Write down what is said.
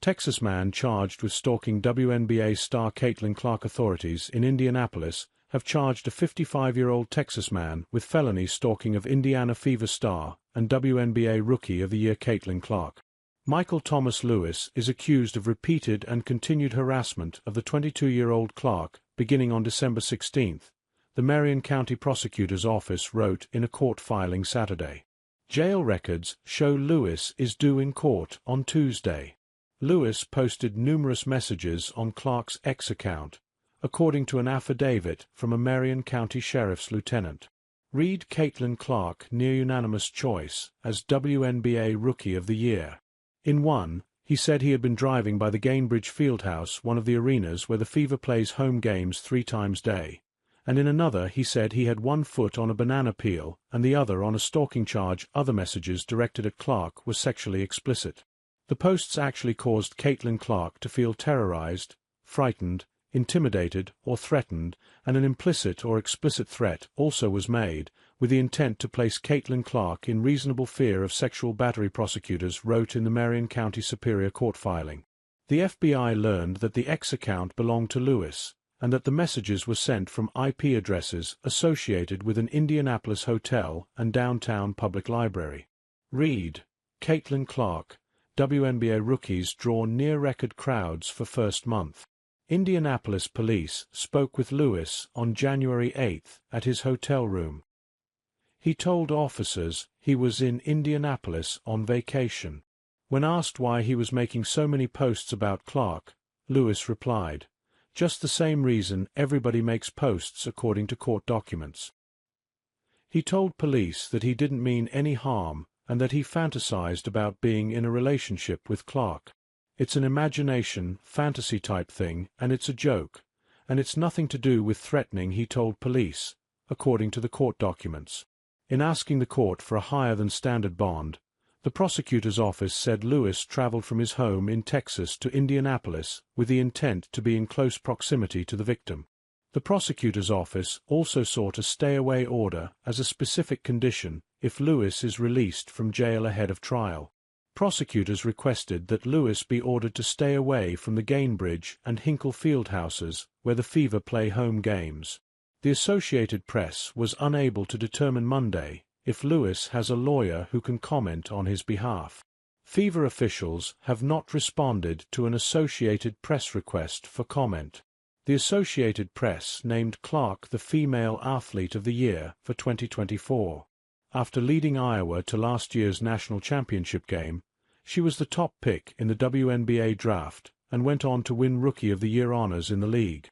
Texas man charged with stalking WNBA star Caitlin Clark. Authorities in Indianapolis have charged a 55-year-old Texas man with felony stalking of Indiana Fever star and WNBA Rookie of the Year Caitlin Clark. Michael Thomas Lewis is accused of repeated and continued harassment of the 22-year-old Clark, beginning on December 16, the Marion County Prosecutor's Office wrote in a court filing Saturday. Jail records show Lewis is due in court on Tuesday. Lewis posted numerous messages on Clark's X account, according to an affidavit from a Marion County Sheriff's lieutenant. Read Caitlin Clark near unanimous choice as WNBA Rookie of the Year. In one, he said he had been driving by the Gainbridge Fieldhouse, one of the arenas where the Fever plays home games 3 times a day, and in another he said he had one foot on a banana peel and the other on a stalking charge. Other messages directed at Clark were sexually explicit. The posts actually caused Caitlin Clark to feel terrorized, frightened, intimidated, or threatened, and an implicit or explicit threat also was made, with the intent to place Caitlin Clark in reasonable fear of sexual battery. Prosecutors wrote in the Marion County Superior Court filing. The FBI learned that the X account belonged to Lewis, and that the messages were sent from IP addresses associated with an Indianapolis hotel and downtown public library. Read, Caitlin Clark, WNBA rookies draw near-record crowds for first month. Indianapolis police spoke with Lewis on January 8 at his hotel room. He told officers he was in Indianapolis on vacation. When asked why he was making so many posts about Clark, Lewis replied, "Just the same reason everybody makes posts according to court documents." He told police that he didn't mean any harm and that he fantasized about being in a relationship with Clark. "It's an imagination, fantasy-type thing, and it's a joke, and it's nothing to do with threatening," he told police, according to the court documents. In asking the court for a higher-than-standard bond, the prosecutor's office said Lewis traveled from his home in Texas to Indianapolis with the intent to be in close proximity to the victim. The prosecutor's office also sought a stay-away order as a specific condition if Lewis is released from jail ahead of trial. Prosecutors requested that Lewis be ordered to stay away from the Gainbridge and Hinkle Fieldhouses, where the Fever play home games. The Associated Press was unable to determine Monday if Lewis has a lawyer who can comment on his behalf. Fever officials have not responded to an Associated Press request for comment. The Associated Press named Clark the Female Athlete of the Year for 2024. After leading Iowa to last year's national championship game, she was the top pick in the WNBA draft and went on to win Rookie of the Year honors in the league.